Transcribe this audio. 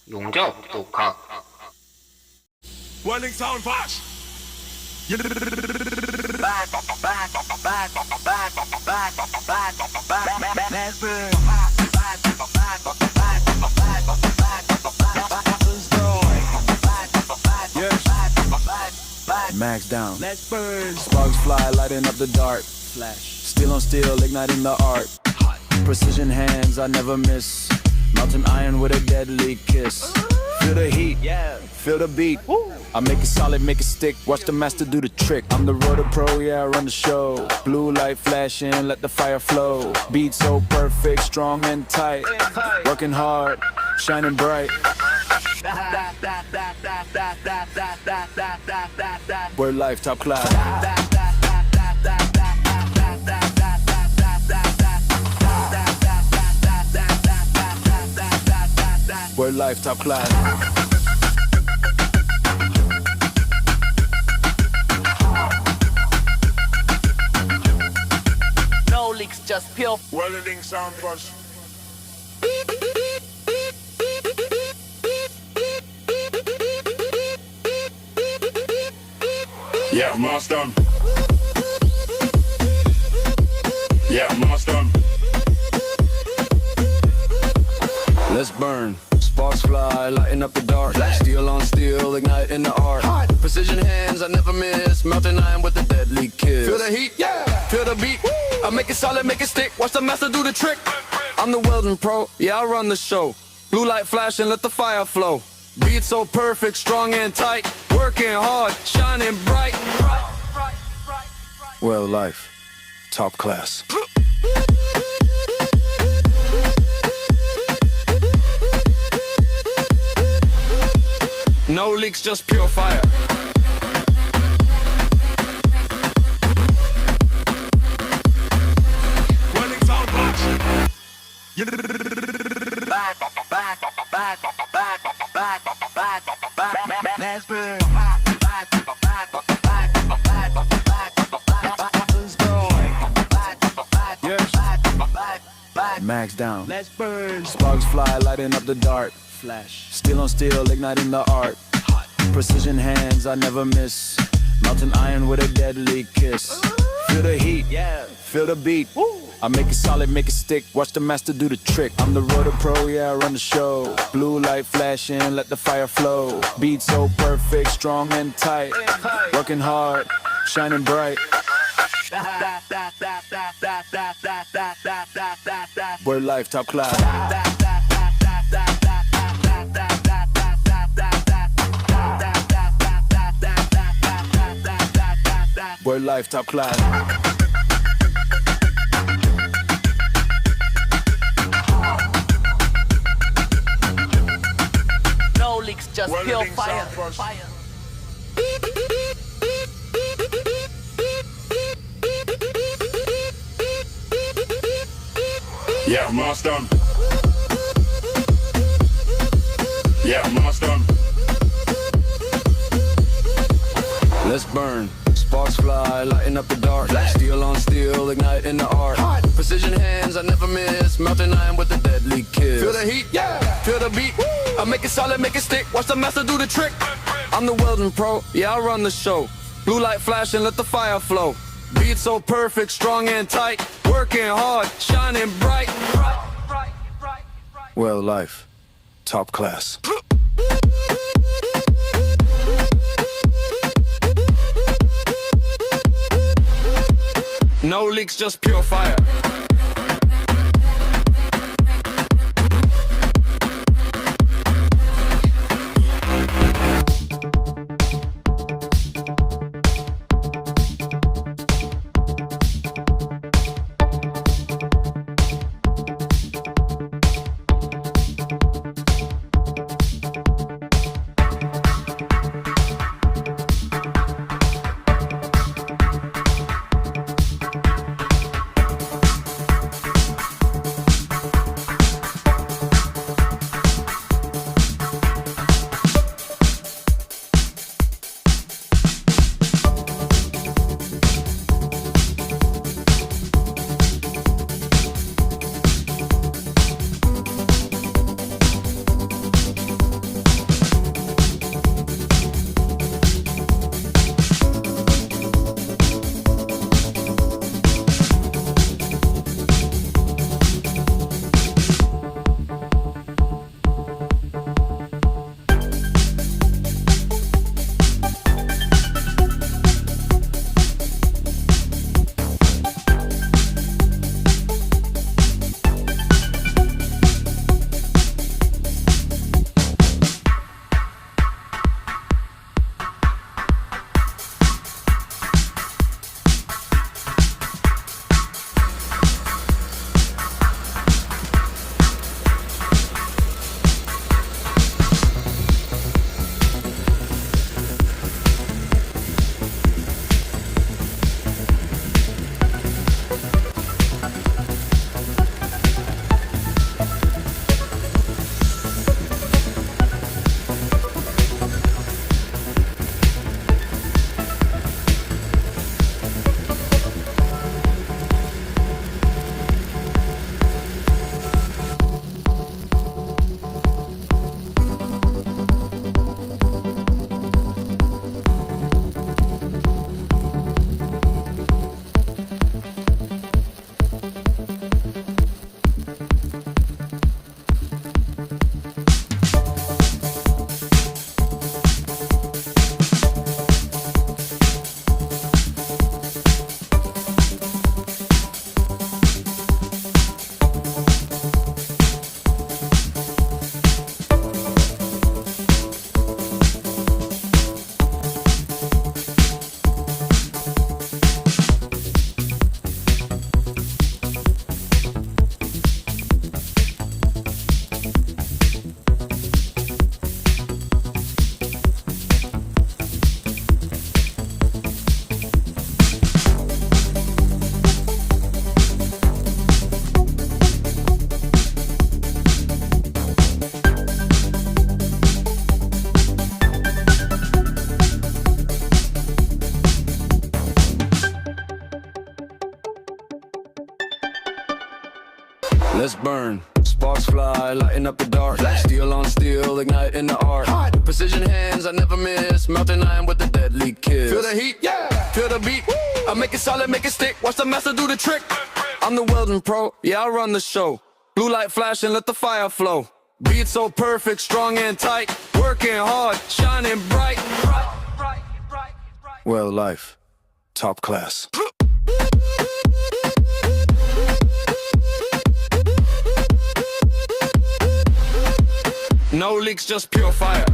용접 독학. Welling Sound Flash. Max down. Let's burn. Sparks fly, lighting up the dark. Flash. Steel on steel, igniting the art. Hot. Precision hands, I never miss. Melting iron with a deadly kiss. Feel the heat, yeah. Feel the beat. Woo. I make it solid, make it stick. Watch the master do the trick. I'm the rotor pro, yeah, I run the show. Blue light flashing, let the fire flow. Beat so perfect, strong and tight. Working hard, shining bright. Word life, top class. Word life, top class. No leaks, just pure. Welling Sound Flash. Yeah, master. Yeah, master. Let's burn. Sparks fly, lighting up the dark. Steel on steel, igniting the art. Precision hands, I never miss. Melting iron with a deadly kiss. Feel the heat, yeah. Feel the beat. I make it solid, make it stick. Watch the master do the trick. I'm the welding pro, yeah, I run the show. Blue light flashing, let the fire flow. Beat so perfect, strong and tight. Working hard, shining bright. Well, life, top class. No leaks, just pure fire. Welling Sound Flash. Let's burn. Max down. Let's burn. Sparks fly, lighting up the dark. Flash. Steel on steel, igniting the art. Precision hands, I never miss. Melting iron with a deadly kiss. Feel the heat, yeah. Feel the beat. I make it solid, make it stick. Watch the master do the trick. I'm the rotor pro, yeah, I run the show. Blue light flashing, let the fire flow. Beat so perfect, strong and tight. Working hard, shining bright. Word life, top class. Word life, top class. No leaks, just pure Welling fire. Sound Flash. Fire. Yeah, master. Yeah, master. Let's burn. Sparks fly, lighting up the dark. Steel on steel, igniting the art. Precision hands, I never miss. Melting iron with a deadly kiss. Feel the heat, yeah. Feel the beat. I make it solid, make it stick. Watch the master do the trick. I'm the welding pro, yeah, I run the show. Blue light flashing, let the fire flow. Beat so perfect, strong and tight. Working hard, shining bright. Well, life, top class. No leaks, just pure fire. Let's burn. Sparks fly, lighting up the dark. Steel on steel, igniting the art. Precision hands, I never miss. Melting iron with a deadly kiss. Feel the heat, yeah. Feel the beat. I make it solid, make it stick. Watch the master do the trick. I'm the welding pro, yeah, I run the show. Blue light flashing, let the fire flow. Beat so perfect, strong and tight. Working hard, shining bright. Well, life, top class. No leaks, just pure fire.